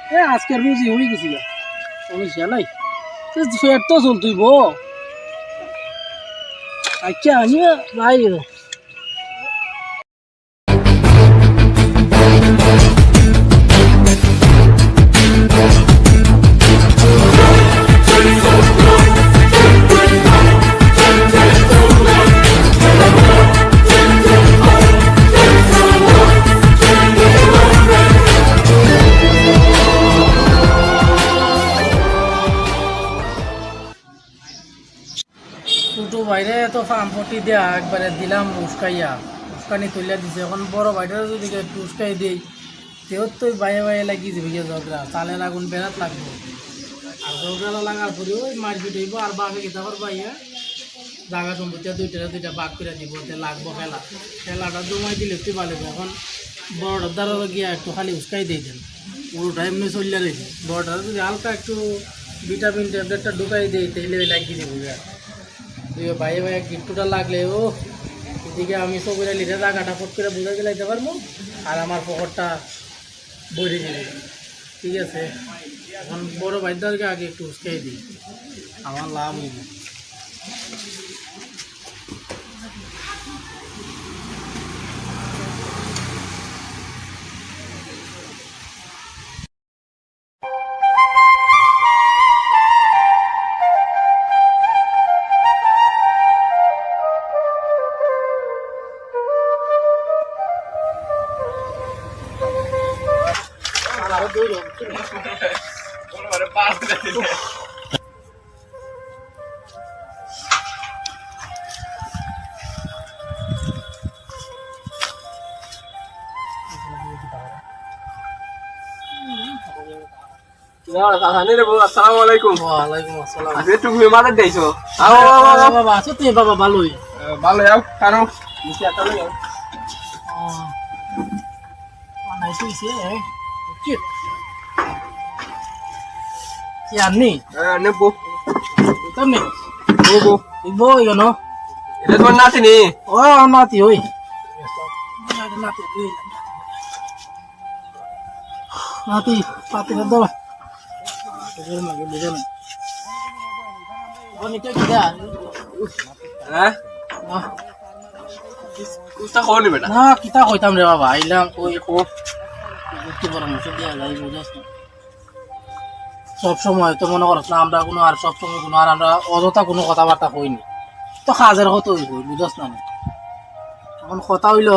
আজকের বুঝি হয়ে গেছিল সমস্যা নাই ফের তো চল তুই বো আচ্ছা আমি ভাই ছোটো বাইরে তো ফার্ম পটি দেয়া একবারে দিলাম উস্কাইয়া উস্কানি তুলিয়া দিছে এখন বড় বাইরেও যদি একটু উস্কাই দিই তেও তো বাইরে বাইরে লাগিয়ে যাবে গিয়ে ঝগড়া চালের আগুন বেড়াত লাগবো আর ঝগড়া লাগার পরে ওই মারপিট হইব আর বাপে গীতা করবা ইয়া জায়গা সম্পত্তি দুইটা বাঘ করে দিব লাগবো খেলাটা জমাই দিলে একটু ভালো এখন বড়টার দ্বারা গিয়া একটু খালি উস্কাই দিয়ে দেন পুরোটা এমনি চলিয়া রয়েছে বড়টা যদি হালকা একটু ভিটামিন ট্যাবলেটটা ঢুকাই দিই তাহলে লাগিয়ে দেবো ভাইয়ে ভাইয়া গিফটটা লাগলে ও এদিকে আমি সবুরা লিখে জায়গাটা ফট করে বুঝে গেলাইতে পারবো আর আমার পকেটটা ভরে যাবে ঠিক আছে এখন বড় ভাইদেরকে আগে একটু উস্কাই দিই আমার লাভ হইব আসসালামাইকুম। ওয়ালাইকুম আসসালাম একটু ঘুরে মাথার দিয়েছো বাবা আছো তুমি বাবা ভালোই ভালো যাও কারো কি আননি নেবো তুমি বলবো বই কেন এটা তোমার নাতিনি ও নাতি ওই নাতি পাতি দাও বুঝে না হ্যাঁ কুস্তা খাওয়া নি বেটা না কিতা কইতাম রে বাবা আইলাম ওই কি পরামর্শ দিয়া যাই বুঝাস না সব সময় তো মনে করছ না আমরা কোনো আর সব সময় কোনো আর আমরা অযথা কোনো কথাবার্তা কইনি তো কাজের হতো হইব বুঝাস না এখন কথা হইল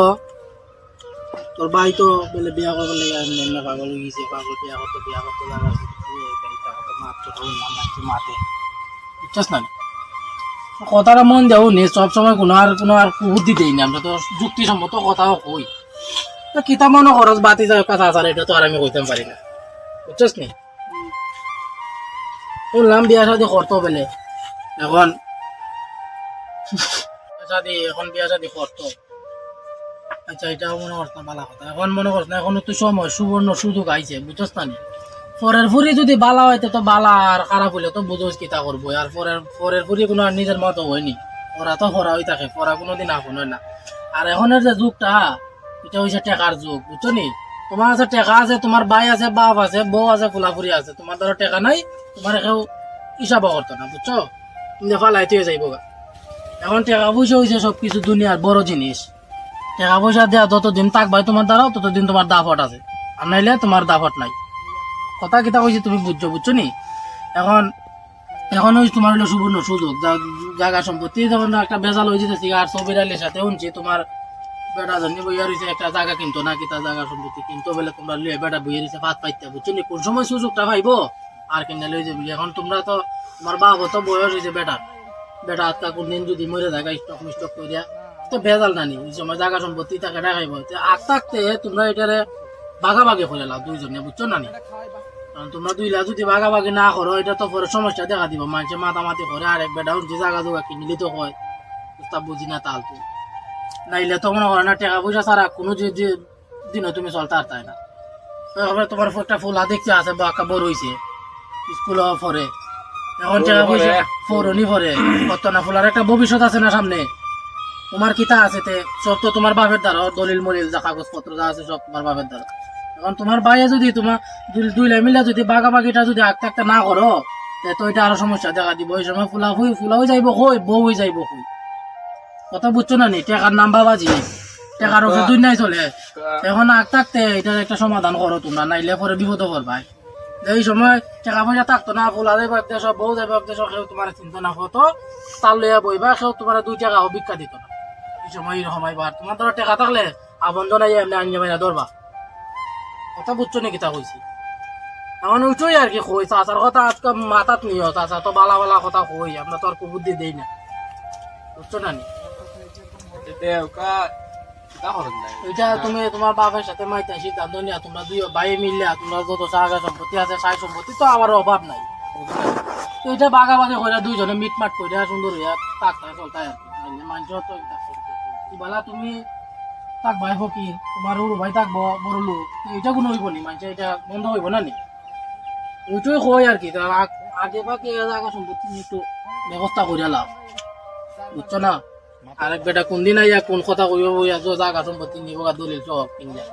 তোর ভাই তো বলে বিয়া করবার লেগে এমনি পাগল হয়ে গেছে পাগল বিয়া করতে লাগা মাতে বুঝছস না কথাটা মন দেও নে সব সময় কোনো আর বুদ্ধি দেই না আমরা তো যুক্তিসম্মত কথাও কই তো কিতা মনে খরচ বাতি যায় কথা আছে এটা তো আর আমি কইতাম পারি না বুঝছস নি শুনলাম বিয়া শাদি করতো বলে এখন বিয়া শাদি করতো আচ্ছা এটাও মনে করছ না ভালো কথা এখন মনে করছ না এখন তো সময় সুবর্ণ সুযোগ আইছে বুঝছস না পরের ফুরি যদি বালা হইতে তো বালা আর খারাপ হইলে তো বুঝোস কিতা করবো আর পরের ফুরি কোনো আর নিজের মতো হয়নি ওরা তো হরা হয়ে থাকে পড়া কোনোদিন আপন হয় না আর এখনের যে যুগটা এটা হয়েছে টেকার যুগ বুঝছো নি তোমার কাছে টেকা আছে তোমার ভাই আছে বাপ আছে বউ আছে ফুলাফুরি আছে তোমার ধরো টেকা নাই তোমার কেউ হিসাব করতো না বুঝছো তুমি ফালাই তুই যাইব এখন টাকা পয়সা হয়েছে সবকিছু দুনিয়ার বড় জিনিস টাকা পয়সা দেওয়া যতদিন থাকবাই তোমার দ্বারাও ততদিন তোমার দাফট আছে আর নাইলে তোমার দাফট নাই কথা কিতা কইছি তুমি বুঝছো নি এখন ওই তোমার হলো সুবর্ণ সুযোগ জায়গা সম্পত্তি যেমন একটা বেজাল হয়ে যেতেছি আর সবিরালের সাথে শুনছি তোমার বেটা জানি বইয়া রয়েছে একটা জায়গা কিনতো না কিতা জায়গা সম্পত্তি কিনতো বলে তোমরা লিয়ে বেটা বইয়া রয়েছে ভাত পাইতে বুঝছো নি কোন সময় সুযোগটা পাইবো আর কিনে লই যাবি এখন তোমরা তো তোমার বাবা তো বয়স হয়েছে বেটা আজকা কোনদিন যদি মরে জায়গা স্টক মিস্টক করিয়া তো ভেজাল নানি এই সময় জায়গা সম্পত্তি তাকে দেখাইব আগ থাকতে তোমরা এটারে ভাগাভাগি করে লাও দুইজনে বুঝছো না নি তোমরা দুইলা যদি ভাগাভাগি না করো এটা তো পরে সমস্যা দেখা দিব মানুষে মাতামাতি করে আর এক বেটা যে জায়গা জোগা কিনলি তো হয় তা বুঝি না তাল তুই নাইলে তো মনে করো না টাকা পয়সা ছাড়া কোনো যে দিনও তুমি চলতে আর তাই না তোমার একটা ফুলা দেখতে আছে বা একটা বড় হয়েছে স্কুল পরে এখন টাকা পয়সা ফোরনি পরে কত না ফুলার একটা ভবিষ্যৎ আছে না সামনে তোমার কিতা আছে তে সব তো তোমার বাপের দ্বারা দলিল মলিল যা কাগজপত্র যা আছে সব তোমার বাপের দ্বারা এখন তোমার বাইরে যদি তোমার দুইলে মিলে যদি বাগাবাগিটা যদি আঁকতে আঁকতে না করো তো এটা আরো সমস্যা দেখা দিব। ওই সময় ফুলাও যাইব কই, বউ হয়ে যাইব কই। কথা বুঝছো না নি? টেকার নাম বাবাজি, টেকার উপরে দুই নাই চলে। এখন আঁকতে আঁকতে এটার একটা সমাধান করো তোমরা, নাইলে পরে বিপদ করবাই। এই সময় টাকা পয়সা থাকতো না, ফুলা যাইব দেশ, বউ যাইব দেশ, কেউ তোমার চিন্তা না করতো, তার লইয়া বইবা, কেউ তোমার 2 টাকা ভিক্ষা দিত না। এই সময় এরকম আইবার তোমার ধরো টাকা থাকলে আবন্ধন এমনি আনিয়ে বাইরা ধরবা। কথা বুঝছো নাকি তা কইছি? এখন ওইটাই আর কি কই, চাচার কথা আজকে মাথাত নিও, চাচা তো বালা বালা কথা কই, আমরা তো আর কুবুদ্ধি দেই না, বুঝছো না নি? ওইটা তুমি তোমার বাপের সাথে মাইতে সিদ্ধান্ত নিয়া তোমরা দুই ভাই মিললে তোমরা যত জায়গা সম্পত্তি আছে, সাই সম্পত্তি তো আমার অভাব নাই, তো এটা বাগাবাগি করে দুইজনে মিটমাট করে সুন্দর হইয়া তাকতায় চলতায় আর কি। মানুষ তো বেলা তুমি থাকবা কি তোমার সরু ভাই থাকবো বড় লোক, এটা কোনো হইব নি, মানুষ এটা বন্ধ হইব না নি? ওইটাই কই আর কি, আগে বাকি জায়গা সম্পত্তি একটু ব্যবস্থা করে লাভ, বুঝছো না? আরেক বেটা কোন দিন আইয়া কোন কথা কইব বইয়া জায়গা সম্পত্তি নিব দলিল সব কিনলে,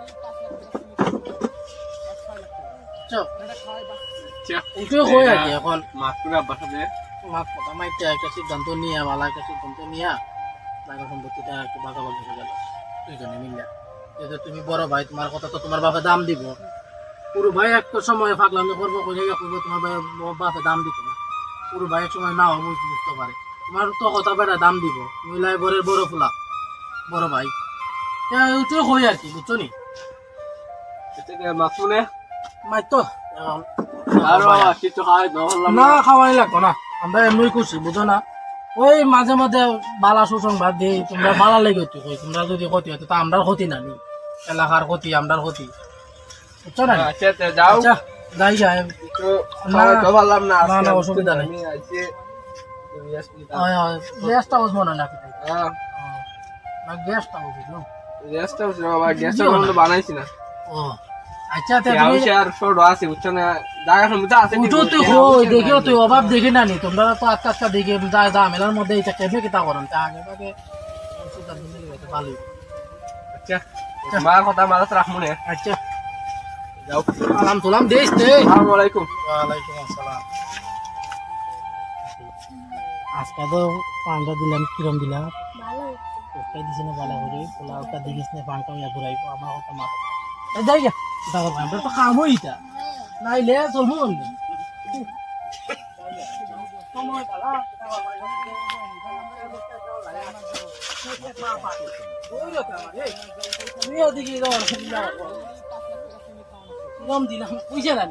ওইটাই কই আর কি। এখন মাত কথা মাইতে একটা সিদ্ধান্ত নিয়ে, ভালো একটা সিদ্ধান্ত নিয়ে জায়গা সম্পত্তিটা একটু বাগাবাগি হয়ে গেল দুইজনে মিললে। যেহেতু তুমি বড় ভাই, তোমার কথা তো তোমার বাপে দাম দিব। পুরো ভাই একটা সময় ফাঁকলামি করবো, করবো, তোমার বাপে দাম দিত না। পুরো ভাই এক সময় নাও বুঝতে পারে, তোমার তো কথা বেটা দাম দিব, মিলাই ঘরের বড় ফুলা বড় ভাই, ওইটাই কই আর কি, বুঝছো নি? মাই তো না খাওয়াই লাগবো না, আমরা এমনি করছি, বুঝো না? ওই মাঝে মাঝে বালা সুসংবাদ দিই, তোমরা বালা লেগে কই, তোমরা যদি ক্ষতি হতো তা আমরার ক্ষতি না নি, এলাকার ক্ষতি আমরার ক্ষতি, বুঝছো না? আচ্ছা যাই যাই, না অসুবিধা নেই। গ্যাসটা হাউস মনে হয় নাকি? গ্যাসটা হাউস বানাইছি না। ও আচ্ছা, দেখি তুই অভাব দেখি না নি, তোমরা তো আস্তে আস্তে দেখে ঝামেলার মধ্যে এটা কেমনি কিতা করেন, তা আগে আগে ভালোই। মার কথা মাথাতে রাখবো না। আচ্ছা যাও, সালাম সালাম দিস। আসসালামু আলাইকুম। ওয়ালাইকুম আসসালাম। আজকে তো পানটা দিলাম, কিরম দিলাম? ওটাই দিছি না ভালো করে, পোলাওটা দেখিস না পানটা ঘুরাইব আমার কথা মাথা যাই গা, আমরা তো খামো এটা, নাইলে চলবো বন্ধু। দিলাম পয়সা না